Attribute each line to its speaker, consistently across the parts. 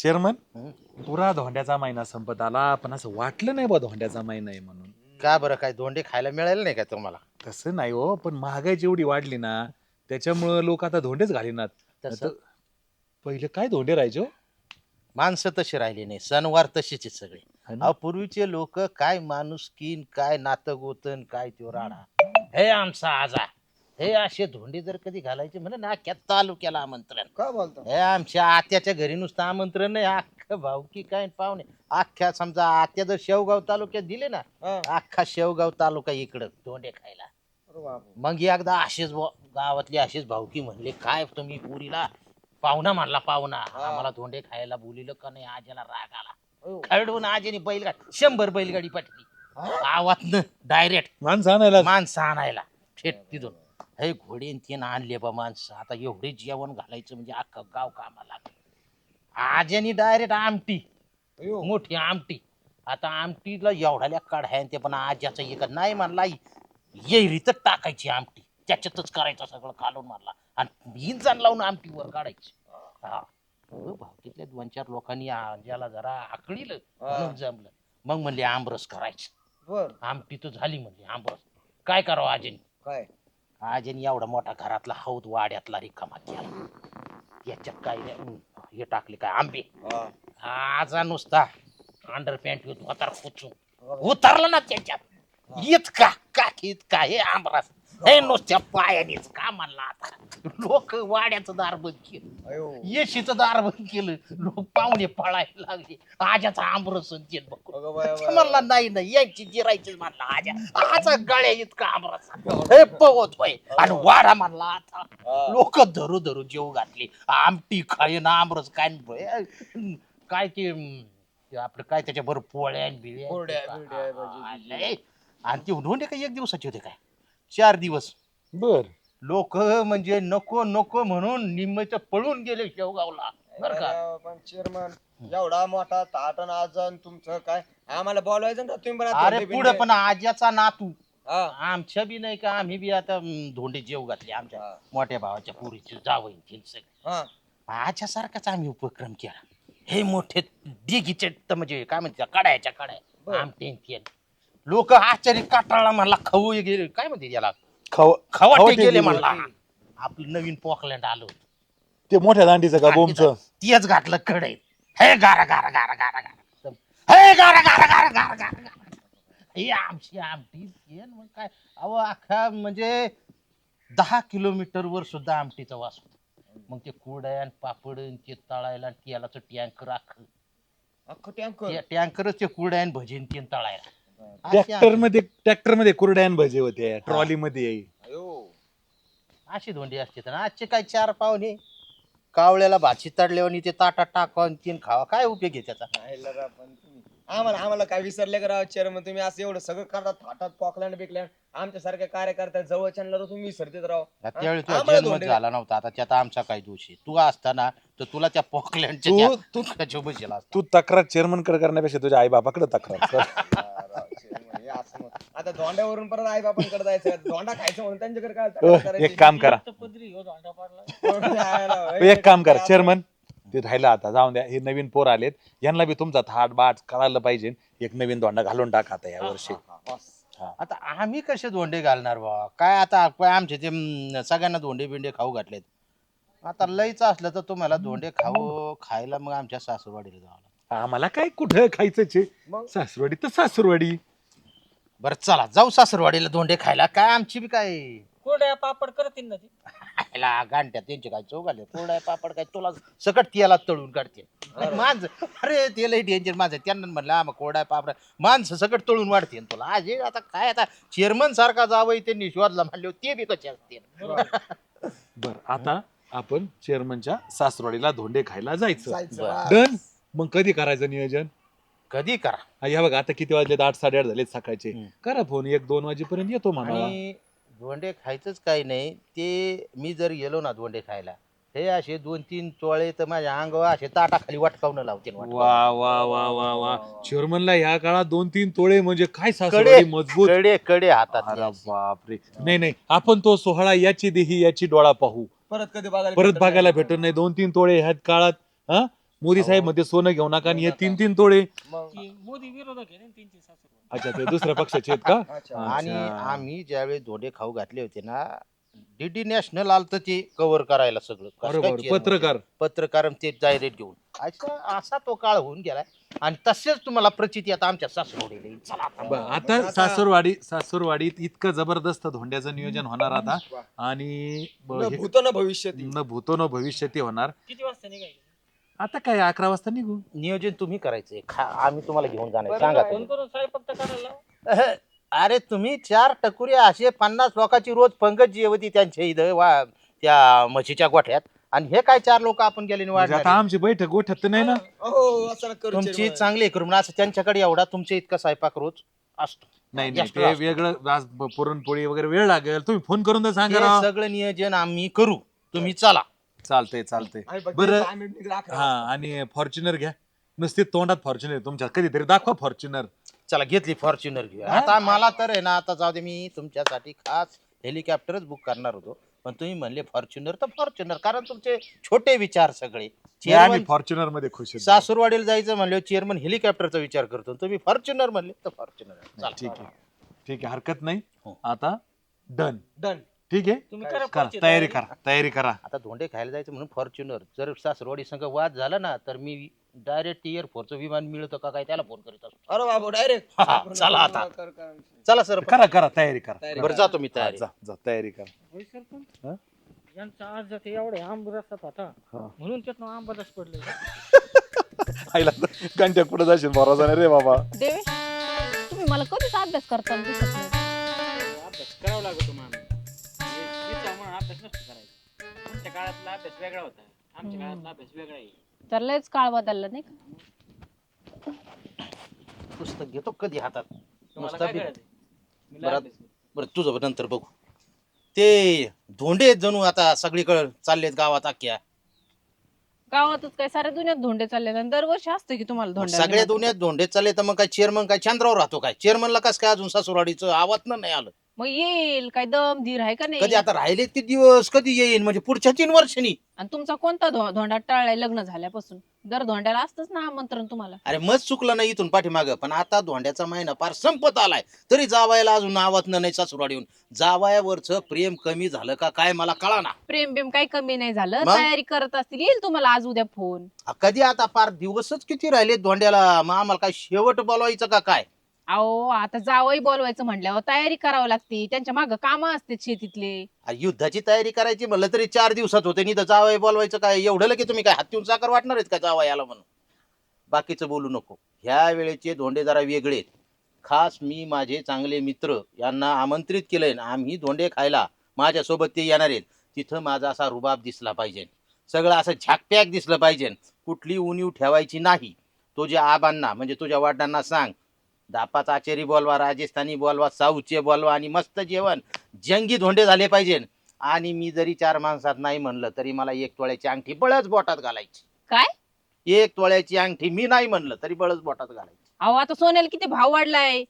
Speaker 1: Chairman
Speaker 2: हं?
Speaker 1: पुरा धोंड्याचा महिना संपत आला पण असं वाटलं नाही बा धोंड्याचा महिना आहे म्हणून.
Speaker 2: का बरं काय धोंडे खायला मिळाले नाही का तुम्हाला?
Speaker 1: तसं नाही हो, पण महागाई जेवढी वाढली ना त्याच्यामुळं लोक आता धोंडेच घालीनात.
Speaker 2: तसं?
Speaker 1: नाहीतर पहिले काय धोंडे राहायचे हो?
Speaker 2: माणसं तशी राहिली नाही, सणवार तशीच आहेत सगळे.
Speaker 1: है ना?
Speaker 2: अहो पूर्वीचे लोक काय माणुसकीन, काय नातं गोतन, काय त्यो राडा. हे आमचा आजा, हे असे धोंडे जर कधी घालायचे म्हणे ना, अख्ख्या तालुक्याला आमंत्रण.
Speaker 3: काय बोलतो
Speaker 2: हे आमच्या आत्याच्या घरी नुसतं आमंत्रण नाही, अख्खं भाऊकी काय पाहुणे. अख्ख्या समजा आत्या जर शेवगाव तालुक्यात दिले ना,
Speaker 3: हा.
Speaker 2: अख्खा शेवगाव तालुका इकडं धोंडे खायला.
Speaker 3: अरे बापरे.
Speaker 2: मग एकदा असेच गावातले असेच भाऊकी म्हणले, काय तुम्ही पुरीला पाहुणा म्हणला पाहुणा,
Speaker 3: हा.
Speaker 2: आम्हाला धोंडे खायला बोलिलं का नाही? आजीला राग आला.
Speaker 3: अयो.
Speaker 2: खरडून आजीने बैलगाडी 100 बैलगाडी पाठली गावातनं डायरेक्ट
Speaker 1: माणसं आणायला
Speaker 2: माणसं आणायला थेट तिथून. हे घोडे न तीन आणले बा माणसं. आता एवढे जेवण घालायचं म्हणजे अख्खं गाव कामाला लागलं. आज्यानी डायरेक्ट आमटी,
Speaker 3: अयो.
Speaker 2: मोठी आमटी. आता आमटीला एवढ्या काढाय ते पण आज्याचं एक नाही म्हणला, येरीतच टाकायची आमटी, त्याच्यातच करायचं सगळं कालून मारला आणि इंजान लावून आमटीवर काढायची. हा भावकीतल्या 2-4 लोकांनी आज्याला जरा आकळीलं म्हणून जमलं. मग म्हणले आमरस करायचं.
Speaker 3: बर.
Speaker 2: आमटी तर झाली म्हणली, आमरस काय करावं आजीने?
Speaker 3: काय
Speaker 2: आजीने एवढा मोठा घरातला हौद वाड्यातला रिकामा केला. याच्यात काय हे टाकले काय आंबे.
Speaker 3: हा.
Speaker 2: आजा नुसता अंडर पॅन्ट उतार खोचून उतरला ना त्याच्यात इतका इतका हे आमरस. हे नुसत्या पायानेच का म्हणला. आता लोक वाड्याचं दार बंद केलं,
Speaker 3: अयो.
Speaker 2: येशीचं दार बंद केलं, लोक पाहुणे पळायला लागले. आज्याचा आमरस
Speaker 3: अगं बाया बाया.
Speaker 2: म्हणला नाही नाही यांची जिरायची म्हणला. आजा आजा गळ्या इतका आमरस हे पवत होय. आणि वाडा म्हणला आता
Speaker 3: हा.
Speaker 2: लोक धरू धरू जेव घातले. आमटी खाईन आमरस काय काय ते आपलं काय त्याच्याबरोबर पोळ्या न बिळ्या.
Speaker 3: कुरड्या, बिरड्या, भजी,
Speaker 2: हा,
Speaker 3: बिजी.
Speaker 2: लय. आणि ते धोंडे काय 1 दिवसाचे होते काय? 4 दिवस.
Speaker 1: बर.
Speaker 2: लोक म्हणजे नको नको म्हणून निम्मच पळून गेले शेवगावला बर का.
Speaker 3: अरे पण चेअरमन एवढा मोठा ताट आणि आजन तुमचं काय आम्हाला बोलवायचं ना तुम्ही पण आता
Speaker 2: अरे
Speaker 3: धोंडे
Speaker 2: पुढे
Speaker 3: बिंडे.
Speaker 2: पण आज्याचा नातू
Speaker 3: हा.
Speaker 2: आमच्या बी नाही का, आम्ही बी आता धोंडे जेव घातले आमच्या
Speaker 3: हा.
Speaker 2: मोठ्या भावाच्या पुरीचे जावई सगळे.
Speaker 3: हा.
Speaker 2: आजच्यासारखाच आम्ही उपक्रम केला. हे मोठे दिगीचे म्हणजे काय म्हणते कडायच्या कडाय
Speaker 3: बरं.
Speaker 2: आमटे लोक आश्चर्य काटाळला म्हणला खाऊ गेले काय म्हणते त्याला खवाटे
Speaker 1: खवाटे
Speaker 2: गेले
Speaker 1: गेले.
Speaker 2: म्हणला. आपलं नवीन पॉकलँड आलं होतं.
Speaker 1: ते मोठ्या दांडीचं का बोमचं?
Speaker 2: तेच घातलं कडे. हे गारा गारा गारा गारा गारा, हे गारा गारा गारा गारा गारा गारा. हे आमची आमटी हे न मग काय. अहो अख्खा म्हणजे 10 किलोमीटर वर सुद्धा आमटीचा वास होता. मग ते कुरड्यान पापड न ते तळायला तेलाचं टँकर
Speaker 3: अख्खं टँकर.
Speaker 2: टँकरच ते कुरड्यान भजीन ते तळायला.
Speaker 1: ट्रॅक्टर मध्ये कुरड्यान भजे होते, ट्रॉली मध्ये.
Speaker 3: अयो.
Speaker 2: अशी धोंडी असते ना. आजचे काय 4 पाहुणे कावळ्याला भाजी तडल्यावर ते ताटात टाकवा तीन खावा, काय उपयोग आहे त्याचा?
Speaker 3: नाही लगा पण तुम्ही आम्हाला काय विसरले का राव चेअरमन? तुम्ही असं एवढं सगळं करतात थाटात पॉकलँड बिकलँड आमच्या सारख्या कार्यकर्त्या जवळच्या तुम्ही विसरतेच राव.
Speaker 2: त्यावेळी तुझा
Speaker 3: आम्हाला
Speaker 2: जन्म
Speaker 3: धोंडे-
Speaker 2: झाला नव्हता. आता त्यात आमचा काय दोष आहे? तू असताना तर तुला त्या पॉकलँडच्या बजेला
Speaker 1: तू तक्रार चेअरमन कडे करण्यापेक्षा तुझ्या आई बापाकडे तक्रार कर.
Speaker 3: हे असं मग. आता धोंड्यावरून परत आई बापांकडे जायचं, धोंडा खायचं म्हणून त्यांच्याकडे काय
Speaker 1: ओ,
Speaker 3: करायची?
Speaker 1: एक काम करा, एक काम करा चेअरमन, ते राहिलं आता जाऊन द्या. हे नवीन पोर आलेत, यांना बी तुमचा थाट बाट कळायला पाहिजे. एक नवीन धोंडा घालून टाका आता या वर्षी.
Speaker 2: आता आम्ही कसे धोंडे घालणार बा? काय आता काय आमचे ते सगळ्यांना धोंडे बिंडे खाऊ घातलेत. आता लईच असलं तर तुम्हाला धोंडे खायला मग आमच्या सासूरवाडीला जावं लागतं.
Speaker 1: आम्हाला काय कुठं खायचं?
Speaker 3: मग?
Speaker 1: सासरवाडी तर सासरवाडी.
Speaker 2: बरं चला जाऊ सासूरवाडीला धोंडे खायला. काय आमची बी काय
Speaker 4: कुरड्या पापड करतील ना ती.
Speaker 2: खायला गांठ्या त्यांचे काय चौक आले. कोरडा पापड काय तुला सकट तेलात तळून काढते माणसं. अरे ते लई डेंजर माणसं. त्यांना म्हणलं मग कोरडा पापड माणसं सकट तळून वाढते तुला. आज हे आता काय आता चेअरमन सारखा जावं त्यांनी शोधला म्हणले ते बी कसे असते.
Speaker 1: बर आता आपण चेअरमनच्या सासरवाडीला धोंडे खायला जायचं.
Speaker 3: जायचं.
Speaker 1: डन. मग कधी करायचं नियोजन?
Speaker 2: कधी करा.
Speaker 1: या बघा आता किती वाजले? 8-8:30 झालेत सकाळचे.
Speaker 2: हम्म.
Speaker 1: करा फोन, 1-2 वाजेपर्यंत येतो म्हणा.
Speaker 2: आणि धोंडे खायचंच काही नाही. ते मी जर गेलो ना धोंडे खायला, हे असे 2-3 चोळे तर माझ्या अंगावर असे ताटाखाली वाटकावून लावते.
Speaker 1: वा वा वा वा वा. चेअरमनला या काळात 2-3 तोळे म्हणजे काय सासरवाडी मजबूत.
Speaker 2: कडे कडे हातात.
Speaker 1: अरे बापरे. नाही नाही, आपण तो सोहळा याची देही याची डोळा पाहू.
Speaker 3: परत कधी
Speaker 1: परत बघायला भेटत नाही. 2-3 तोळे ह्यात काळात. हा मोदी साहेब मध्ये सोनं घेऊ नका आणि हे 3-3 तोळे.
Speaker 3: मग
Speaker 4: ती मोदी विरोधक आहे ना त्यांची सासू.
Speaker 1: अच्छा ते दुसऱ्या पक्षाचे आहेत का?
Speaker 3: अच्छा.
Speaker 2: आणि
Speaker 1: अच्छा.
Speaker 2: आम्ही ज्यावेळी धोंडे खाऊ घातले होते ना, डीडी नॅशनल आलत ते कव्हर करायला सगळं. कसं काय
Speaker 1: बरोबर
Speaker 2: chairman?
Speaker 1: पत्रकार.
Speaker 2: पत्रकार ते डायरेक्ट घेऊन असा तो काळ होऊन गेलाय. आणि तसेच तुम्हाला प्रचिती आता आमच्या सासरोडीला येईल. चला आता.
Speaker 1: बरं, आता सासूरवाडीत इतकं जबरदस्त धोंड्याचं नियोजन होणार आता. आणि
Speaker 3: न भूतो न भविष्यती.
Speaker 1: न भूतो न भविष्यती होणार.
Speaker 4: किती वाजता निघायचं?
Speaker 1: आता काय 11 वाजता निघू.
Speaker 2: नियोजन तुम्ही करायचंय. आम्ही तुम्हाला घेऊन जाणार. सांगा
Speaker 4: फोन
Speaker 2: तुम्ही.
Speaker 4: करून साहेब फक्त करायला.
Speaker 2: अरे तुम्ही 4 टकुऱ्या असे 50 लोकांची रोज पंगत जेवती त्यांच्या इथं त्या म्हशीच्या गोठ्यात. आणि हे काय 4 लोक आपण गेले
Speaker 1: म्हणजे आता
Speaker 2: वाढणार.
Speaker 1: आमची बैठक गोठ्यात तर नाही ना.
Speaker 3: हो असं नका करू
Speaker 2: तुमची
Speaker 3: chairman.
Speaker 2: चांगली करून असं त्यांच्याकडे एवढा तुमच्या इतका स्वयंपाक रोज असतो.
Speaker 1: नाही
Speaker 2: जास्त
Speaker 1: ते
Speaker 2: असतो.
Speaker 1: वेगळं आज पुरणपोळी वगैरे वेळ लागेल. तुम्ही फोन करून तर सांगा
Speaker 2: हे
Speaker 1: राव.
Speaker 2: सगळं नियोजन आम्ही करू. तुम्ही चला.
Speaker 1: चालतंय
Speaker 3: आम्ही फक्त
Speaker 1: बरं.
Speaker 3: 5 मिनिट निघालो, 11
Speaker 1: हा आणि फॉर्च्युनर घ्या. नुसती तोंडात फॉर्च्युनर तुमच्या कधीतरी दाखवा फॉर्च्युनर.
Speaker 2: चला घेतली फॉर्च्युनर घेऊ. आता मला तर आहे ना, आता जाऊ दे, मी तुमच्यासाठी खास हेलिकॉप्टरच बुक करणार होतो. पण तुम्ही म्हणले फॉर्च्युनर तर फॉर्च्युनर, कारण तुमचे छोटे विचार सगळे.
Speaker 1: आम्ही
Speaker 2: चेअरमन
Speaker 1: फॉर्च्युनर मध्ये खुश आहे.
Speaker 2: सासूरवाडीला जायचं म्हणले चेअरमन हेलिकॉप्टरचा विचार करतो. तुम्ही फॉर्च्युनर म्हणले तर फॉर्च्युनर. चला.
Speaker 1: ठीक आहे ठीक आहे हरकत नाही.
Speaker 2: हो.
Speaker 1: आता डन.
Speaker 3: डन.
Speaker 1: ठीक आहे
Speaker 4: तुम्ही करा
Speaker 1: करा
Speaker 4: पुढची
Speaker 1: तयारी करा.
Speaker 2: आता धोंडे खायला जायचं म्हणून फॉर्च्युनर. जर सासूरवाडी संघ वाद झाला ना, तर मी डायरेक्ट एअरफोर्सचं विमान मिळतं का काय त्याला फोन करीत असतो.
Speaker 3: अरे बाबू डायरेक्ट.
Speaker 2: हा, चला आता. चला सर.
Speaker 1: करा तयारी करा.
Speaker 3: तयारी
Speaker 2: बरं जातो मी तयारी.
Speaker 1: जा तयारी करा.
Speaker 4: होय सरपंच.
Speaker 1: हा?
Speaker 4: यांचा आज जाते एवढे आंब रस्तात होता
Speaker 1: हा.
Speaker 4: म्हणून त्यातनं आंबादास पडले.
Speaker 1: आईला घंट्या कुठं जाशील भरोसा नाही रे बाबा.
Speaker 5: देवेश तुम्ही मला कधीच अभ्यास करताना दिसत नाही.
Speaker 6: अभ्यास करावा लागतो मामी. म्हणून अभ्यास नसतो करायचा. तुमच्या काळातला अभ्यास वेगळा होता, आमच्या काळातला अभ्यास वेगळा आहे.
Speaker 5: तर लयच काळ बदलला नाही का?
Speaker 2: पुस्तक घेतो कधी हातात.
Speaker 6: तुम्हाला
Speaker 2: नुसतं
Speaker 6: काय
Speaker 2: बी-
Speaker 6: कळत? मी लय
Speaker 2: बरं.
Speaker 6: अभ्यास करतो.
Speaker 2: बरं तुझं नंतर बघू. ते धोंडे जणू आता सगळीकडे चाललेत गावात अख्ख्या.
Speaker 5: गावातच काय साऱ्या दुनियात धोंडे चालले आणि दरवर्षी असतं की तुम्हाला
Speaker 2: मग
Speaker 5: धोंडे
Speaker 2: सगळ्या दुनियात धोंडे चालले तर मग काय चेअरमन काय चंद्रावर राहतो काय? चेअरमनला कस काय अजून सासूरवाडीचं आवाज नाही आलं?
Speaker 5: मग येईल काय दम धीर आहे का
Speaker 2: कधी
Speaker 5: नाही?
Speaker 2: आता राहिलेत ते दिवस, कधी येईन म्हणजे पुढच्या 3 वर्षांनी.
Speaker 5: आणि तुमचा कोणता धोंडा टळलाय लग्न झाल्यापासून? दर धोंड्याला असतच ना आमंत्रण तुम्हाला.
Speaker 2: अरे मग चुकलं नाही इथून पाठीमागं, पण आता धोंड्याचा महिना फार संपत आलाय तरी जावायला अजून नावात नाही सासूरवाडीहून. जावायावरचं प्रेम कमी झालं का काय मला कळा ना.
Speaker 5: प्रेम बिम काही कमी नाही झालं.
Speaker 2: मग?
Speaker 5: तयारी करत असतील येईल तुम्हाला आज उद्या फोन.
Speaker 2: कधी आता फार दिवसच किती राहिले धोंड्याला, मग आम्हाला काय शेवट बोलवायचं का काय?
Speaker 5: अहो आता जावई बोलवायचं म्हटल्यावर तयारी करावी लागते. त्यांच्या मागं कामं असते शेतीतले.
Speaker 2: युद्धाची तयारी करायची म्हणलं तरी 4 दिवसात होते. नाही तर जावई बोलवायचं काय एवढं की तुम्ही काय हातीहून साखर वाटणार आहेत का जावयाला म्हणून? बाकीचं बोलू नको. ह्या वेळेचे धोंडे जरा वेगळे आहेत. खास मी माझे चांगले मित्र यांना आमंत्रित केलंय ना, आम्ही धोंडे खायला माझ्यासोबत ते येणार आहेत. तिथं माझा असा रुबाब दिसला पाहिजे, सगळं असं झाकपॅक दिसलं पाहिजे. कुठली उणीव ठेवायची नाही. तुझ्या आबांना म्हणजे तुझ्या वडिलांना सांग, दापाचा आचेरी बोलवा, राजस्थानी बोलवा, साऊथचे बोलवा आणि मस्त जेवण जंगी धोंडे झाले पाहिजे. आणि मी जरी 4 माणसात नाही म्हणलं तरी मला 1 तोळ्याची अंगठी बळच बोटात घालायची.
Speaker 5: काय?
Speaker 2: 1 तोळ्याची अंगठी मी नाही म्हणलं तरी बळच बोटात घालायची.
Speaker 5: अहो आता सोन्याला किती भाव वाढलाय.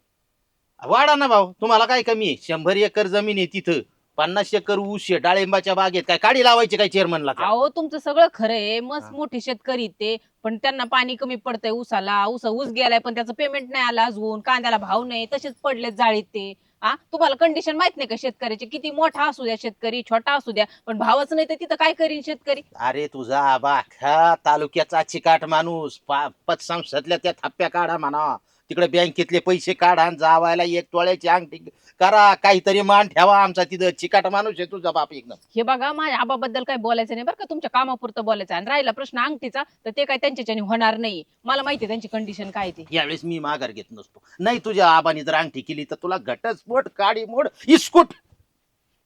Speaker 2: वाडा ना भाऊ, तुम्हाला काय कमी आहे? 100 एकर जमीन आहे तिथं, 50 एकर ऊस आहे, डाळिंबाच्या बागेत काय काडी लावायची काय चेअरमनला?
Speaker 5: अहो तुमचं सगळं खरं आहे. मस्त मोठे शेतकरी ते, पण त्यांना पाणी कमी पडतंय ऊसाला. ऊस गेलाय पण त्याचं पेमेंट नाही आलं अजून. कांद्याला भाव नाही, तसेच पडलेत जाळीत ते. तुम्हाला कंडिशन माहित नाही का शेतकऱ्याची? किती मोठा असू द्या शेतकरी, छोटा असू द्या, पण भावच नाही तर तिथं काय करीन शेतकरी?
Speaker 2: अरे तुझा आबा अख्खा तालुक्याचा चिकाट माणूस, पतसंस्थेतल्या त्या थप्प्या काढा म्हणा, तिकडे बँकेतले पैसे काढा आणि जावायला 1 तोळ्याची अंगठी करा, काहीतरी मान ठेवा. आमचा तिथं चिकाट माणूस आहे तुझा बाप एकदम.
Speaker 5: हे बघा माझ्या आबाबद्दल काय बोलायचं नाही बरं का, तुमच्या कामापुरतं बोलायचं. आणि राहिला प्रश्न अंगठीचा, तर ते काय त्यांच्याच्याने होणार नाही. मला माहिती आहे त्यांची कंडिशन काय ती.
Speaker 2: यावेळेस मी माघार घेत नसतो. नाही तुझ्या आबानी जर अंगठी केली तर तुला घटस्फोट, काडी मोड, इस्कुट.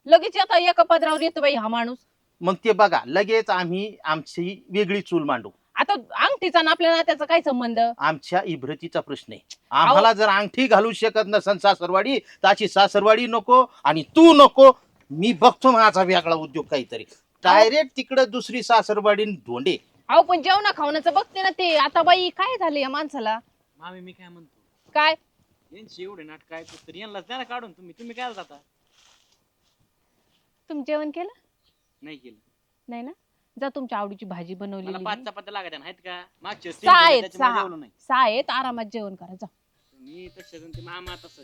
Speaker 5: लगेच आता एका पदरावर येतो बाई हा माणूस.
Speaker 2: मग ते बघा, लगेच आम्ही आमची वेगळी चूल मांडू.
Speaker 5: आता अंगठीचा ना आपल्या नात्याचा काय संबंध?
Speaker 2: आमच्या इब्रतीचा प्रश्न आहे. आम्हाला जर अंगठी घालू शकत नसन सासरवाडी, तर अशी सासरवाडी नको आणि तू नको. मी बघतो माझा वेगळा उद्योग काहीतरी. डायरेक्ट तिकडे दुसरी सासरवाडी धोंडे.
Speaker 5: अहो पण जेवणा खावण्याचं बघते ना ते. आता बाई काय झालं या माणसाला?
Speaker 6: मामी मी काय म्हणतो,
Speaker 5: काय?
Speaker 6: यांची एवढे नाटक ऐकतो तर यांना द्या ना काढून. तुम्ही काय जाता?
Speaker 5: तुम्ही जेवण केलं
Speaker 6: नाही केलं.
Speaker 5: नाही ना? जा तुमच्या आवडीची भाजी
Speaker 6: मला
Speaker 5: बनवलेली
Speaker 6: 5
Speaker 5: मी.
Speaker 6: चपात्या लागत आहेत का मागच्या वेळेस 3
Speaker 5: सहा
Speaker 6: केले,
Speaker 5: आहेत,
Speaker 6: त्याच्यामुळे
Speaker 5: सहा.
Speaker 6: जेवलो नाही.
Speaker 5: 6 आहेत, आरामात जेवण करा जा.
Speaker 6: मी तसं ते मामा तसं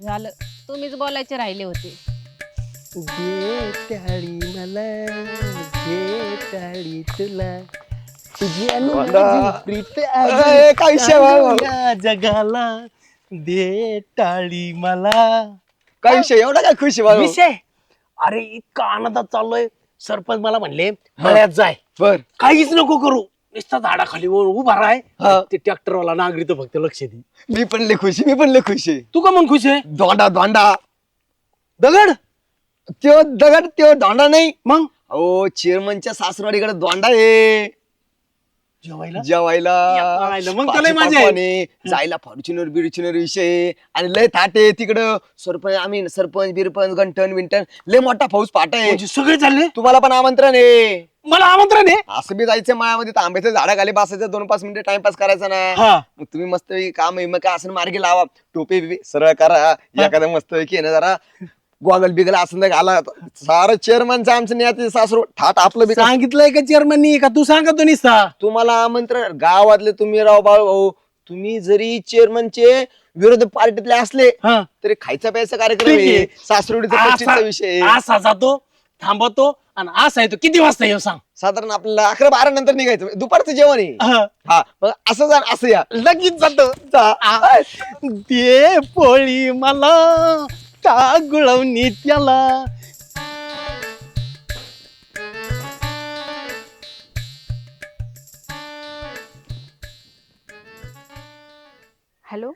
Speaker 5: झालं, तुम्हीच बोलायचे राहिले होते.
Speaker 7: टाळी मला टाळी तुला तुझी प्रीत
Speaker 3: अरे, काय विषय भाऊ?
Speaker 7: या जगाला दे टाळी मला.
Speaker 3: काय विषय एवढा काय खुश आहे बाबा?
Speaker 7: विषय अरे इतका आनंदात चाललोय. सरपंच मला म्हणले मळ्यात जाय,
Speaker 3: बर
Speaker 7: काहीच नको करू, नुसता झाडाखाली उभा राहाय,
Speaker 3: हा.
Speaker 7: ते ट्रॅक्टरवाला नागरिक फक्त लक्ष दे.
Speaker 3: मी पण लय खुश आहे, मी पण लय खुश आहे.
Speaker 7: तू का मग खुश आहे?
Speaker 3: धोंडा धोंडा
Speaker 7: दगड
Speaker 3: त्यो दगड त्यो धोंडा नाही.
Speaker 7: मग
Speaker 3: अहो चेअरमनच्या सासरवाडीकडे धोंडा आहे
Speaker 7: जेवायला
Speaker 3: जेवायला.
Speaker 7: जेवायला. मग त्याला मजा आहे.
Speaker 3: पाणी, जायला फॉर्च्युनर बिर्च्युनर विषय आणि लय थाट आहे तिकडं. सरपंच बिरपंच गंठन विंटन लय मोठा फौज पाठ आहे.
Speaker 7: म्हणजे सगळे चालले,
Speaker 3: तुम्हाला पण आमंत्रण आहे.
Speaker 7: मला आमंत्रण आहे.
Speaker 3: असं बी जायचं मायामध्ये आंब्याच्या झाडाखाली बसायचं 2-5 मिनिटं टाइमपास करायचा ना.
Speaker 7: हा
Speaker 3: मग तुम्ही मस्त काम मग काय असं मार्गी लावा, टोपी बिपी सरळ करा, एखादा मस्त की ना जरा गोगल बिगल असं घाला. सारं चेअरमनचं आमचं नाही सासरू ठाट आपलं बी.
Speaker 7: सांगितलंय का चेअरमननी का तू सांगतो निस्ता?
Speaker 3: तुम्हाला आमंत्रण गावातले तुम्ही राव बाळ भाऊ, तुम्ही जरी चेअरमनचे विरोधी पार्टीतले असले
Speaker 7: हा
Speaker 3: तरी खायचा प्यायचा कार्यक्रम
Speaker 7: ठीक आहे.
Speaker 3: आहे. सासरोडीचा पच्चीसचा विषय आहे.
Speaker 7: असा जातो, थांबवतो आणि असा येतो. किती वाजता येऊ सांग?
Speaker 3: साधारण आपल्याला 11-12 नंतर निघायचं, दुपारचं जेवण आहे.
Speaker 7: हा.
Speaker 3: हा मग असं जा असं या.
Speaker 7: लगेच जातो. दे पोळी मला का गुळवणी त्याला.
Speaker 5: हॅलो,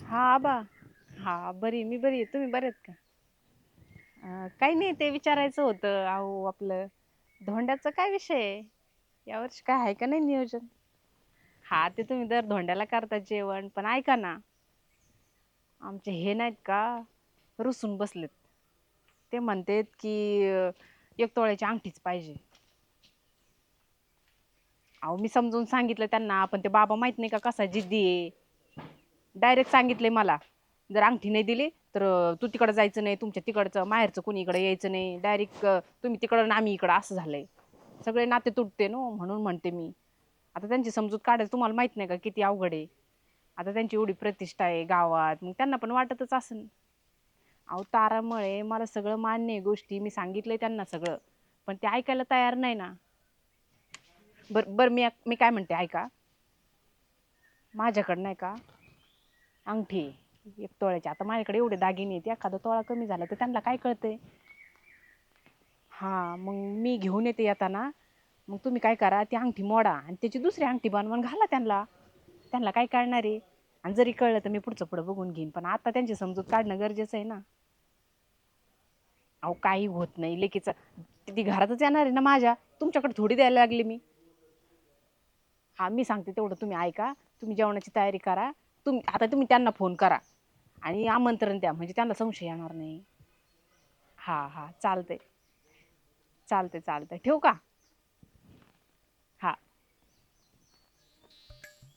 Speaker 5: हा आबा. हा बरी, मी बरी आहे. तुम्ही बरे आहेत का? काही नाही, ते विचारायचं होतं. अहो आपलं धोंड्याचं काय विषय आहे यावर्षी, काय आहे का नाही नियोजन? हा ते तुम्ही दर धोंड्याला करता जेवण, पण ऐका ना, आमचे हे नाहीत का रुसून बसलेत. ते म्हणतात की 1 तोळ्याची अंगठीच पाहिजे. अहो मी समजून सांगितलं त्यांना, पण ते बाबा माहित नाही का कसा जिद्दी आहे. डायरेक्ट सांगितले मला, जर अंगठी नाही दिली तर तू तिकडं जायचं नाही, तुमच्या तिकडचं माहेरचं कोणी इकडे यायचं नाही, डायरेक्ट तुम्ही तिकडं आणि आम्ही इकडं, असं झालंय. सगळे नाते तुटते नो, म्हणून म्हणते मी. आता त्यांची समजूत काढायचं तुम्हाला माहित नाही का किती अवघड आहे. आता त्यांची एवढी प्रतिष्ठा आहे गावात, मग त्यांना पण वाटतच असेल. अहो तारामुळे मला सगळं मान्य आहे गोष्टी, मी सांगितलंय त्यांना सगळं, पण ते ऐकायला तयार नाही ना. बरं मी काय म्हणते ऐका, माझ्याकडं नाही का अंगठी 1 तोळ्याची. आता माझ्याकडे एवढे दागिने आहेत, एखादा तोळा कमी झाला तर त्यांना काय कळतंय. हा मग मी घेऊन येते येताना. मग तुम्ही काय करा, ती अंगठी मोडा आणि त्याची दुसरी अंगठी बनवून घाला त्यांना काय कळणार आहे. आणि जरी कळलं तर मी पुढं बघून घेईन, पण आता त्यांची समजूत काढणं गरजेचं आहे ना. अहो काही होत नाही, लेकीचं ती घरातच येणार आहे ना माझ्या, तुमच्याकडे थोडी द्यायला लागली मी. हा मी सांगते तेवढं तुम्ही ऐका, तुम्ही जेवणाची तयारी करा. तुम्ही त्यांना फोन करा आणि आमंत्रण द्या, म्हणजे त्यांना संशय येणार नाही. हा चालतंय, ठेवू का? हा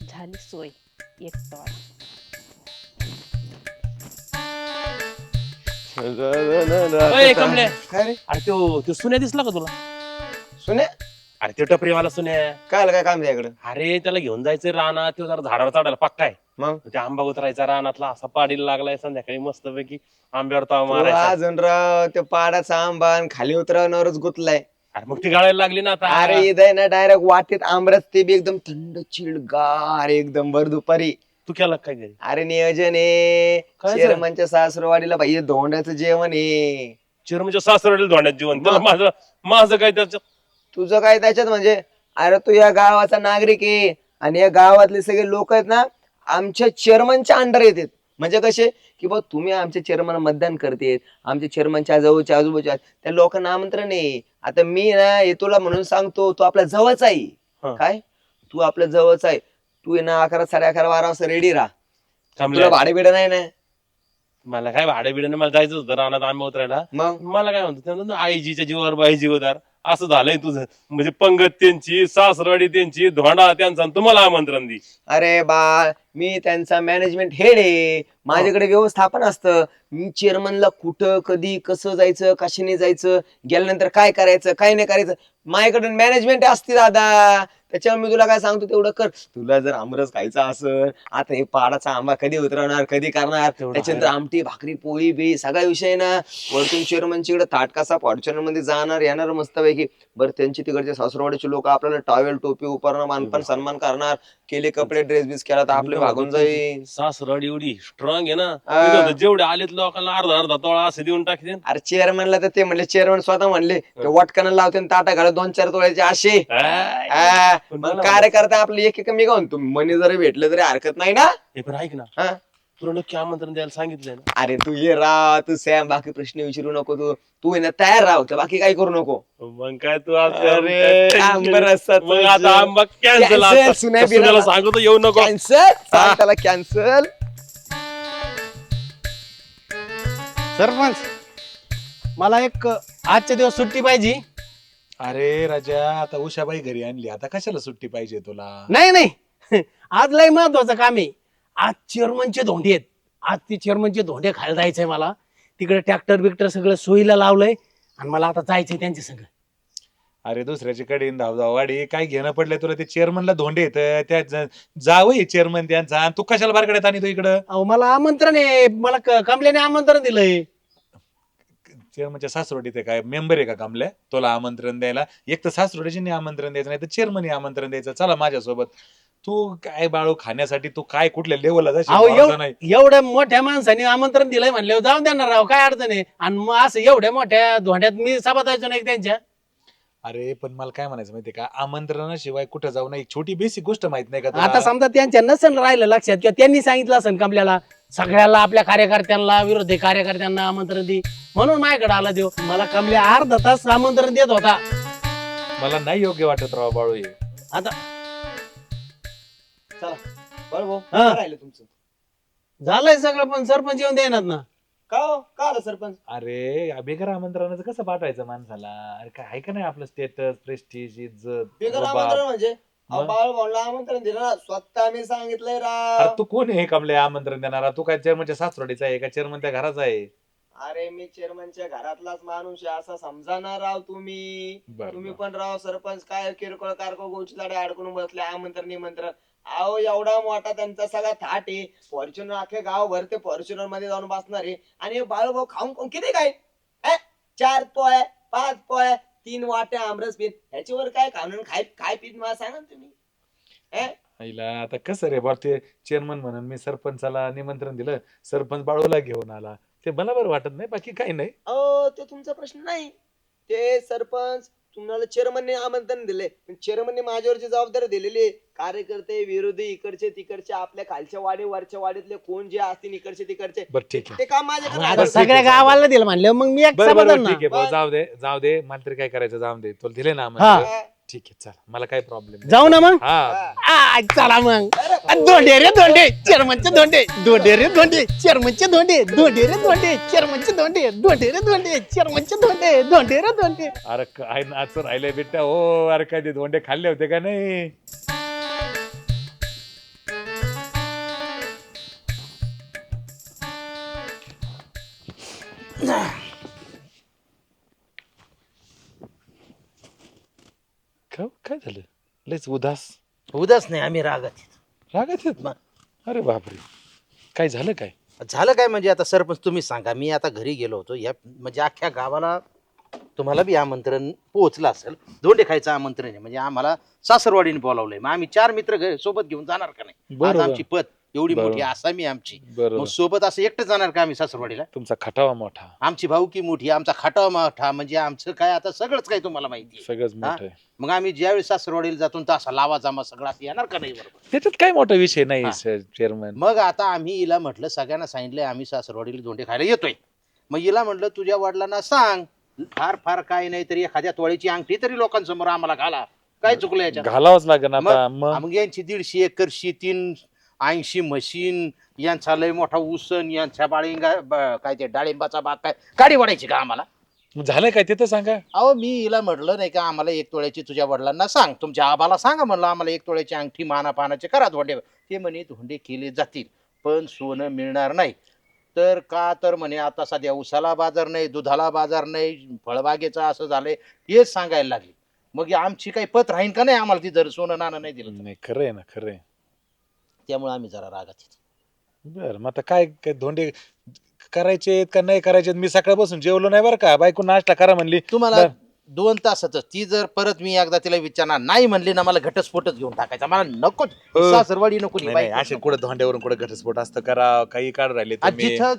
Speaker 5: झाली सोय. 1 तोळा.
Speaker 7: अय, कमले.
Speaker 3: काय रे
Speaker 7: अरे तो सुन्या दिसला का तुला?
Speaker 3: सुने
Speaker 7: अरे तो टपरीवाला सुन्या.
Speaker 3: काय काम द्याकडे?
Speaker 7: अरे त्याला घेऊन जायचं रानात, तो जरा झाडावर चढायला पक्का आहे.
Speaker 3: मग
Speaker 7: ते आंबा उतरायचा रानातला, असा पाडीला लागलाय. संध्याकाळी मस्तपैकी आंब्यावर ताव मारायचा.
Speaker 3: अजून राव ते पाडाचा आंबा आणि खाली उतरवणारच गुतलाय.
Speaker 7: अरे मग ती गाळायला लागली ना आता.
Speaker 3: अरे इथं ना डायरेक्ट वाटेत आंबरस, ते बी एकदम थंड चिडगार एकदम भर दुपारी.
Speaker 7: तू केला काय घरी?
Speaker 3: अरे नियोजन आहे
Speaker 7: काय झालं?
Speaker 3: चेअरमनच्या सासरवाडीला भाई धोंड्याचं जेवण आहे.
Speaker 7: चिरमच्या सासरवाडीला धोंड्यात जीवन. त्याला
Speaker 3: मग?
Speaker 7: माझं काय त्याचं.
Speaker 3: तुझं काय त्याच्यात म्हणजे? अरे तू या गावाचा नागरिक आहे आणि या गावातले सगळे लोक आहेत ना आमच्या चेअरमनच्या अंडर येतात. म्हणजे कसे की बघ, तुम्ही आमच्या चेअरमन मतदान करतेत, आमच्या चेअरमनच्या जवळच्या आजूबाजूच्या त्या लोकांना आमंत्रण आहे. आता मी ना हे तुला म्हणून सांगतो, तू आपल्या जवळच आहे.
Speaker 7: हा.
Speaker 3: काय तू आपल्या जवळच आहे. तू आहे ना 11, 11:30, 12 वाजता रेडी राहा.
Speaker 7: थांबले.
Speaker 3: तुला भाडे बिडे नाही ना.
Speaker 7: मला काय भाडे बिडे, मला जायचं होतं रानात आंबा उतरायला.
Speaker 3: मग
Speaker 7: मला काय म्हणतो आईजीच्या जीवावर बाई जीवदार. असं झालंय तुझं. म्हणजे पंगत त्यांची, सासरवाडी त्यांची, धोंडा त्यांचा आणि तुम्हाला आमंत्रण दे.
Speaker 3: अरे बा, मी त्यांचा मॅनेजमेंट हेड आहे, माझ्याकडे व्यवस्थापन असतं. मी चेअरमनला कुठं कधी कसं जायचं, कशाने जायचं, गेल्यानंतर काय करायचं काय नाही करायचं, माझ्याकडे मॅनेजमेंट असते दादा. त्याच्यामुळे मी तुला काय सांगतो तेवढं कर. तुला जर आमरस खायचा असेल, आता हे पाडाचा आंबा कधी उतरवणार, कधी करणार, त्याच्यानंतर आमटी भाकरी पोळी बी सगळा विषय ना. वरतून चेअरमनची इकडे ताट कसा फॉर्च्युनर मध्ये जाणार येणार मस्तपैकी. बरं त्यांची तिकडचे सासरवाडीचे लोक आपल्याला टॉवेल टोपी उपरणं मानपान सन्मान करणार, केले कपडे ड्रेस बीस केला तर आपले भागून जाईल.
Speaker 7: सासरवाडी एवढी स्ट्रॉंग आहे ना,
Speaker 3: हा.
Speaker 7: तिथं तर जेवढे आलेत लोकांना अर्धा अर्धा तोळा असं देऊन टाकते.
Speaker 3: अरे चेअरमनला तर ते म्हणले, चेअरमन स्वतः म्हणले ते वटकानं लावते आणि ताटा घालत 2-4 तोळ्याचे असे. मग कार्यकर्ता आपले एक मी गाऊन तुम्ही मनी जरी भेटले तरी हरकत नाही ना.
Speaker 7: हे पण ऐक ना,
Speaker 3: हा.
Speaker 7: तुला नक्की आमंत्रण द्यायला सांगितलंय ना?
Speaker 3: अरे तू ये राव, तू सॅम बाकी प्रश्न विचारू नको, तू आहे ना तयार राव, तर बाकी काय करू नको.
Speaker 7: मग काय तू
Speaker 3: अरे, आंबरसाचं
Speaker 7: मग आता
Speaker 3: जेवण.
Speaker 7: आंबा कॅन्सल.
Speaker 3: Cancel, सुन्या बिराला.
Speaker 7: सांगतो येऊ नको.
Speaker 3: कॅन्सल, सांग त्याला कॅन्सल.
Speaker 8: सरपंच मला एक आजच्या दिवस सुट्टी पाहिजे.
Speaker 1: अरे राजा, आता उषाबाई घरी आणली, आता कशाला सुट्टी पाहिजे तुला?
Speaker 8: नाही नाही आज लय महत्वाचं काम आहे. आज चेअरमनचे धोंडे आहेत. आज ते चेअरमनचे धोंडे खायला जायचंय मला. तिकडे ट्रॅक्टर बिक्टर सगळं सोयीला लावलंय आणि मला आता जायचंय त्यांच्या संग.
Speaker 1: अरे दुसऱ्याची कडीन धाव वाडी काय घेणं पडलंय तुला? ते चेअरमनला धोंडे येत त्या जावं चेअरमन त्यांचा, आणि तू कशाला बारकड्यात आणि तू इकडं?
Speaker 8: अहो मला आमंत्रण आहे, मला कमल्याने आमंत्रण दिलंय.
Speaker 1: चेअरमनच्या सासरोडीत आहे काय मेंबर आहे का कमल्या तुला आमंत्रण द्यायला? एक तर सासरोडीने आमंत्रण द्यायचं, नाही तर चेअरमनी आमंत्रण द्यायचं. चला माझ्यासोबत. तू काय बाळू खाण्यासाठी तू काय कुठल्या लेवलला
Speaker 8: अहो
Speaker 1: जाशील नाही?
Speaker 8: एवढ्या मोठ्या माणसाने आमंत्रण दिलंय म्हणल्यावर जाऊन देणार राव, काय अडचण आहे? आणि मग असं एवढ्या मोठ्या धोंड्यात मी सभा जायचो नाही त्यांच्या.
Speaker 1: अरे पण मला काय म्हणायचं माहितीये का, आमंत्रणाशिवाय कुठं जाऊ नये, एक छोटी बेसिक गोष्ट माहित नाही का तुला?
Speaker 8: आता समजा त्यांच्या नसेल राहिलं लक्षात, किंवा त्यांनी सांगितलं असेल कमल्याला सगळ्याला आपल्या कार्यकर्त्यांना, विरोधी कार्यकर्त्यांना आमंत्रण दे, म्हणून माझ्याकडे आला देव. मला कमल्या अर्धा तास आमंत्रण देत होता.
Speaker 1: मला नाही योग्य वाटत राव बाळू हे.
Speaker 8: आता
Speaker 3: बरं भाऊ,
Speaker 8: हा.
Speaker 3: काय राहिलं तुमचं?
Speaker 8: झालंय सगळं, पण सरपंच येऊन देणार ना.
Speaker 3: का हो? का आलं सरपंच?
Speaker 1: अरे बेगर आमंत्रणाचं कसं पाठवायचं माणसाला? अरे काय आहे का नाही आपलं स्टेटस, प्रेस्टिज, इज्जत,
Speaker 3: बिगर
Speaker 1: रुबाब?
Speaker 3: आमंत्रण म्हणजे
Speaker 1: मग?
Speaker 3: बाळ भाऊला आमंत्रण दिलं ना, स्वतः मी सांगितलंय
Speaker 1: अरे
Speaker 3: राव.
Speaker 1: तू कोण आहे कमल्या आमंत्रण देणारा? तू काय चेअरमनच्या सासरोडीचा आहे का चेअरमनच्या घराचा आहे?
Speaker 3: अरे मी चेअरमनच्या घरातलाच माणूस आहे असं समजा राव तुम्ही.
Speaker 1: बरं,
Speaker 3: तुम्ही
Speaker 1: बरं.
Speaker 3: पण राव सरपंच काय किरकोळ कारको गोची लाडे अडकून बसले आमंत्रण निमंत्रण. अहो एवढा मोठा त्यांचा सगळा थाट आहे, फॉर्च्युनर अख्खे गाव भर ते फॉर्च्युनर मध्ये जाऊन बसणार आहे. आणि बाळूभाऊ खाऊन खाऊन किती काय 4 पोळ्या 5 पोळ्या 3 वाट्या आमरस पीत, ह्याच्यावर काय खाऊन काय पीत मला सांगा ना तुम्ही.
Speaker 1: आईला आता कसं रे बा, ते चेअरमन म्हणून मी सरपंचाला निमंत्रण दिलं, सरपंच बाळूला घेऊन आला, ते मला बरं वाटत नाही, बाकी काही नाही.
Speaker 3: अहो ते तुमचा प्रश्न नाही, ते सरपंच तुम्हाला चेअरमनने आमंत्रण दिले, पण चेअरमनने माझ्यावरची जबाबदारी दिलेली आहे. कार्यकर्ते विरोधी इकडचे तिकडचे आपल्या खालच्या वाडी वरच्या वाडीतले कोण जे असतील इकडचे तिकडचे
Speaker 1: बरं ठीक आहे.
Speaker 3: ते काम माझ्याकडे
Speaker 8: आता
Speaker 3: आहे.
Speaker 8: सगळ्या गावाला दिलं म्हणलं, मग मी एक
Speaker 1: बरं बरं
Speaker 8: समाधान ना.
Speaker 1: ठीक आहे भाऊ, जाऊ दे मला तरी काय करायचं, जाऊ दे. तुला दिले ना आमंत्रण,
Speaker 3: हा.
Speaker 1: ठीक आहे चला, मला काही प्रॉब्लेम
Speaker 8: जाऊ ना मग.
Speaker 1: हा.
Speaker 8: चला मग. धोंडे रे धोंडे, चेअरमनचे धोंडे, धोंडे रे धोंडे, चेअरमनचे धोंडे, धोंडे रे धोंडे, चेअरमनचे धोंडे, धोंडे रे धोंडे, चेअरमनचे धोंडे, धोंडे रे धोंडे.
Speaker 1: अरे काय नाच राहिले बेटा हो? अरे काय ते धोंडे खाल्ले होते का नाही? काय झालं? लयच उदास
Speaker 2: उदास नाही, आम्ही रागात
Speaker 1: रागात आहेत? अरे बापरे, काय झालं काय?
Speaker 2: झालं काय म्हणजे आता सरपंच तुम्ही सांगा. मी आता घरी गेलो होतो, या म्हणजे अख्ख्या गावाला तुम्हाला बी आमंत्रण पोहोचलं असेल. धोंडे खायचं आमंत्रण आहे, म्हणजे आम्हाला सासरवाडीने बोलावलंय. मग आम्ही 4 मित्र सोबत घेऊन जाणार का नाही? आज
Speaker 1: बरोबर.
Speaker 2: आमची पत एवढी
Speaker 1: बरोबर.
Speaker 2: मोठी आसामी आमची, मग
Speaker 1: बरोबर,
Speaker 2: सोबत असं एकटं जाणार का आम्ही सासरवाडीला?
Speaker 1: तुमचा खटावा मोठा,
Speaker 2: आमची भाऊकी मोठी, आमचा खाटावा मोठा, म्हणजे आमचं काय आता सगळंच काय तुम्हाला माहिती आहे.
Speaker 1: सगळंच मोठं आहे.
Speaker 2: मग आम्ही ज्यावेळी सासरवाडीला जातो तर असा लावा जामा सगळा असं येणार का नाही? बरोबर.
Speaker 1: त्याच्यात काय मोठा विषय नाही
Speaker 2: हा.
Speaker 1: चेअरमन.
Speaker 2: मग आता आम्ही हिला म्हटलं, सगळ्यांना सांगितलंय आम्ही सासरवाडीला धोंडे खायला येतोय. मग हिला म्हटलं तुझ्या वडिलांना सांग, फार फार काय नाही तरी एखाद्या तोळ्याची अंगठी तरी लोकांसमोर आम्हाला घाला. काय चुकलं याच्यात?
Speaker 1: घालावंच लागेल आता.
Speaker 2: मग यांची 150 एकर शेती, 80 म्हशीन, यांचा लय मोठा ऊसन, यांच्या काय ते डाळिंबाचा बाग, काय काडी वाढायची का आम्हाला?
Speaker 1: मग झालंय काय ते तर सांगा.
Speaker 2: अहो मी हिला म्हटलं नाही का आम्हाला 1 तोळ्याची तुझ्या वडिलांना सांग, तुमच्या आबाला सांगा म्हणलं आम्हाला 1 तोळ्याची अंगठी माना पानाचे करा धोंडे. ते म्हणे धोंडे केले जातील पण सोनं मिळणार नाही. तर का तर म्हणे आता सध्या उसाला बाजार नाही, दुधाला बाजार नाही, फळबागेचं असं झालंय, हेच सांगायला लागले. मग आमची काही पत राहीन का नाही आम्हाला ती जर सोनं नाणं नाही दिलं तर?
Speaker 1: नाही खरं आहे ना, खरं आहे.
Speaker 2: त्यामुळे आम्ही जरा रागात येतो.
Speaker 1: बरं मग आता काय काय धोंडे करायचे का नाही करायचे? मी सकाळपासून जेवलो नाही बरं का, बायको नाश्ता करा म्हणली.
Speaker 2: तुम्हाला
Speaker 1: बरं.
Speaker 2: 2 तासातच ती जर परत मी एकदा तिला विचारणार नाही म्हणली ना मला घटस्फोटच घेऊन टाकायचा, मला नको
Speaker 1: हो.
Speaker 2: सासरवाडी नको नी
Speaker 1: नाही, नाही,
Speaker 2: बायको
Speaker 1: असे
Speaker 2: नको.
Speaker 1: कुठं धोंड्यावरून कुठं घटस्फोट असतं करा, काही काढ राहिले
Speaker 2: आज
Speaker 1: तुम्ही.
Speaker 2: जिथं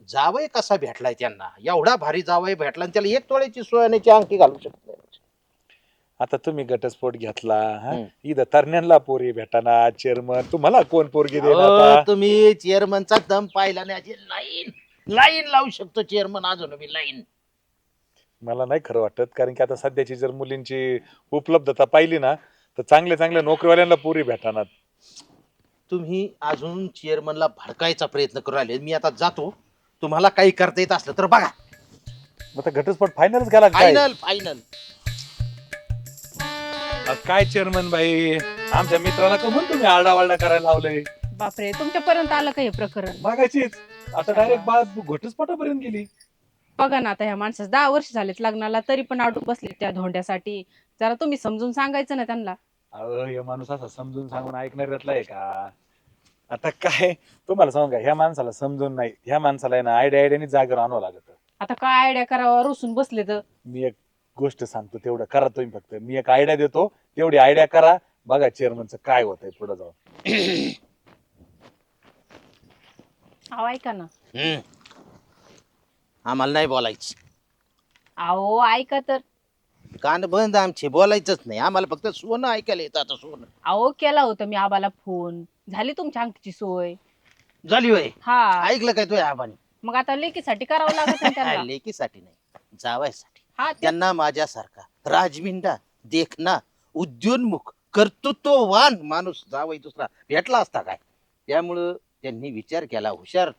Speaker 2: जावय कसा भेटलाय त्यांना, एवढा भारी जावय भेटला आणि त्याला 1 तोळ्याची सोन्याची अंगठी घालू शकत नाही.
Speaker 1: आता तुम्ही घटस्फोट घेतला हा?
Speaker 2: हम्म.
Speaker 1: इथं तरण्यांना पोरी भेटाना चेअरमन, तुम्हाला कोण पोरगी देणार
Speaker 2: अहो,
Speaker 1: आता?
Speaker 2: तुम्ही चेअरमनचा दम पाहिला नाही, अशी लाईन लाईन लावू शकतो चेअरमन अजून मी लाईन.
Speaker 1: मला नाही खरं वाटत, कारण की आता सध्याची जर मुलींची उपलब्धता पाहिली ना तर चांगल्या चांगल्या नोकरीवाल्यांना पोरी भेटणार.
Speaker 2: तुम्ही अजून चेअरमनला भडकायचा प्रयत्न करू राहिले. मी आता जातो, तुम्हाला काही करता येत असलं तर बघा.
Speaker 1: मग आता घटस्फोट फायनलच गेला काय?
Speaker 2: Final final.
Speaker 1: काय चेअरमन बाई, आमच्या मित्राला का म्हणून तुम्ही आरडावारडा करायला लावलंय?
Speaker 5: बापरे, तुमच्यापर्यंत आलं का हे प्रकरण?
Speaker 1: मागायचीच आता डायरेक्ट बात घटस्फोटापर्यंत गेली.
Speaker 5: बघा ना, आता ह्या माणसास 10 वर्ष झालेत लग्नाला, तरी पण अडून बसले त्या धोंड्यासाठी. जरा तुम्ही समजून सांगायचं ना त्यांना.
Speaker 1: अहो हे माणूस असा समजून सांगून ऐकणाऱ्यातला आहे का? आता काय तुम्हाला सांगू का, ह्या माणसाला समजून नाही, ह्या माणसाला आहे ना आयडियाने जागेवर आणावं लागत.
Speaker 5: आता काय आयडिया करावा, रुसून बसले तर.
Speaker 1: मी एक गोष्ट सांगतो, तेवढं करा तुम्ही फक्त. मी एक आयडिया देतो, तेवढी आयडिया करा, बघा चेअरमनचं काय होतंय पुढे जाऊन.
Speaker 5: अहो ऐका ना.
Speaker 2: आम्हाला नाही बोलायचं,
Speaker 5: अहो ऐका तर.
Speaker 2: कान बंद आमचे, बोलायचंच नाही आम्हाला, फक्त सोनं ऐकायला येतं. आता सोनं
Speaker 5: अहो केला होता मी आबाला फोन, झाली तुमच्या अंगठीची सोय.
Speaker 2: झाली होय.
Speaker 5: हा,
Speaker 2: ऐकलं काय तुझ्या आबाने?
Speaker 5: मग आता लेकीसाठी करावं लागत ना त्यांना.
Speaker 2: लेकीसाठी नाही, जावायसाठी.
Speaker 5: हा ते-
Speaker 2: त्यांना माझ्यासारखा राजविंडा, देखना, उद्योन्मुख, कर्तृत्ववान माणूस जावई दुसरा भेटला असता काय. त्यामुळं त्यांनी विचार केला, हुशार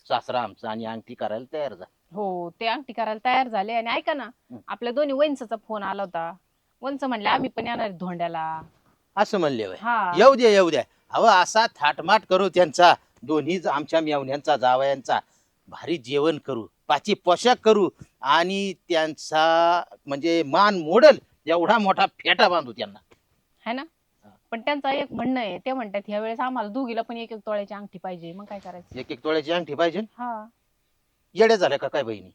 Speaker 2: सासरा आमचा, आणि अंगठी करायला तयार झाला.
Speaker 5: हो, ते अंगठी करायला तयार झाले. आणि ऐका ना, आपल्या दोन्ही वंशचा फोन आला होता. वंश म्हणले आम्ही पण येणार आहे धोंड्याला.
Speaker 2: असं म्हणले होय.
Speaker 5: हा,
Speaker 2: येऊ द्या येऊ द्या. अहो असा थाटमाट करू त्यांचा, दोन्ही आमच्या मेवण्यांचा जावयांचा, भारी जेवण करू, पाची पोशाख करू, आणि त्यांचा म्हणजे मान मोडल एवढा मोठा फेटा बांधू त्यांना.
Speaker 5: है ना. पण त्यांचं एक म्हणणं आहे, ते म्हणतात ह्या वेळेस आम्हाला दोघीला पण 1-1 तोळ्याची अंगठी पाहिजे. मग काय करायचं?
Speaker 2: 1-1 तोळ्याची अंगठी पाहिजे.
Speaker 5: हा,
Speaker 2: येड्या झाल्या का काय बहिणी?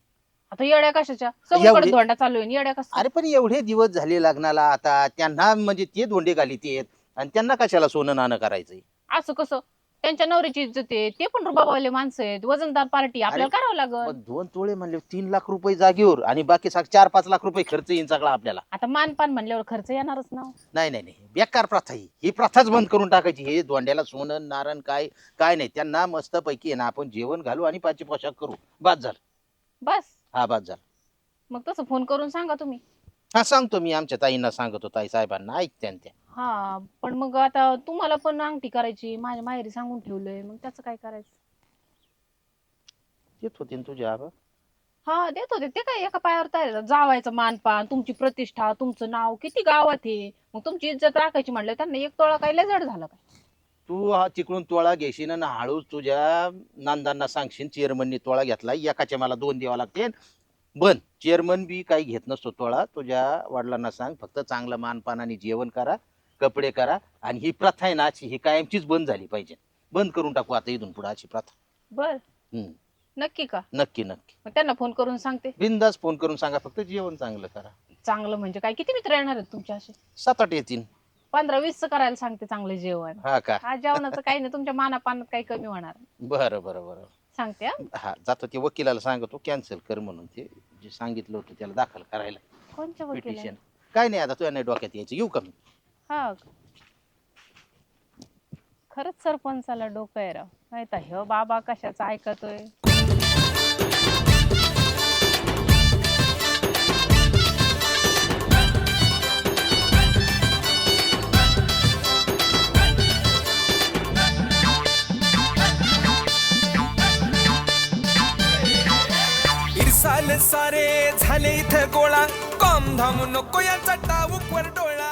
Speaker 5: आता येड्या कशाच्या? सगळीकडे
Speaker 2: एवढी-
Speaker 5: धोंडा चालू आहे, येड्या कसं?
Speaker 2: अरे पण एवढे दिवस झाले लग्नाला, आता त्यांना म्हणजे ते धोंडे घालीत आहेत, आणि त्यांना कशाला सोनं नाणं करायचंय?
Speaker 5: असं कसं? त्यांच्या नवऱ्याची इज्जत आहे, ते पण रुबाबवाले माणसं आहेत, वजनदार पार्टी, आपल्याला करावं लागल.
Speaker 2: पण 2 तोळे म्हणले 3 लाख रुपये जागेवर, आणि बाकी 4-5 लाख रुपये खर्च येईन सगळा आपल्याला.
Speaker 5: आता मानपान म्हणल्यावर खर्च येणारच ना.
Speaker 2: नाही नाही नाही, बेकार प्रथा ही प्रथाच बंद करून टाकायची. हे धोंड्याला सोनं नारण काय काय नाही, त्यांना मस्त पैकी आहे ना आपण जेवण घालू आणि पाची पोशाख करू, बाद झालं.
Speaker 5: बस,
Speaker 2: हा बाद झालं.
Speaker 5: मग तसं फोन करून सांगा तुम्ही.
Speaker 2: हा सांगतो मी, आमच्या ताईंना सांगतो, ताई साहेबांना ऐकत्या त्या.
Speaker 5: हा, पण मग आता तुम्हाला पण अंगठी करायची, माझ्या माहेरी सांगून ठेवलंय, मग त्याचं काय करायचं?
Speaker 2: येत होते ना तुझ्या आबा.
Speaker 5: हा, देत होते ते. काय एका पायावर तयार जावायचं मानपान, तुमची प्रतिष्ठा, तुमचं नाव किती गावात आहे, मग तुमची इज्जत राखायची म्हणलं, त्यांना 1 तोळा काय लय जड झालं काय?
Speaker 2: तू हा तिकडून तोळा घेशील ना, हळूच तुझ्या नांदांना सांगशील चेअरमननी तोळा घेतला, एकाचे मला 2 द्यावा लागते. बंद, चेअरमन बी काही घेत नसतो तोळा. तुझ्या वडिलांना सांग, फक्त चांगलं मानपानाने जेवण करा, कपडे करा, आणि ही प्रथा आहे ना ही कायमचीच बंद झाली पाहिजे. बंद करून टाकू आता इथून पुढे अशी प्रथा.
Speaker 5: बर,
Speaker 2: हम्म.
Speaker 5: नक्की का?
Speaker 2: नक्की नक्की,
Speaker 5: मग त्यांना फोन करून सांगते.
Speaker 2: बिंदास फोन करून सांगा, फक्त जेवण चांगलं करा.
Speaker 5: चांगलं म्हणजे काय, किती मित्र येणार आहेत तुमचे असे?
Speaker 2: 7-8 येतील.
Speaker 5: 15-20 करायला सांगते चांगलं जेवण.
Speaker 2: हा का?
Speaker 5: हा, जेवणाचं काही नाही, तुमच्या मानापानात काही कमी होणार नाही.
Speaker 2: बरं बरं बरं.
Speaker 5: सांगते हा.
Speaker 2: हा, जातो ते वकिलाला सांगतो कॅन्सल कर म्हणून, ते जे सांगितलं होतं त्याला दाखल करायला
Speaker 5: कोणच्या वकील?
Speaker 2: पिटिशन. काय नाही, आता तुझ्या नाही डोक्यात यायचं, येऊ का मी?
Speaker 5: हा, खरंच सरपंचाला डोकं आहे राव. नाही तर ह्यो बाबा कशाचा ऐकतोय.
Speaker 9: इरसाल सारे झाले इथं गोळा कॉम धाम नको याचा टाऊक वर डोळा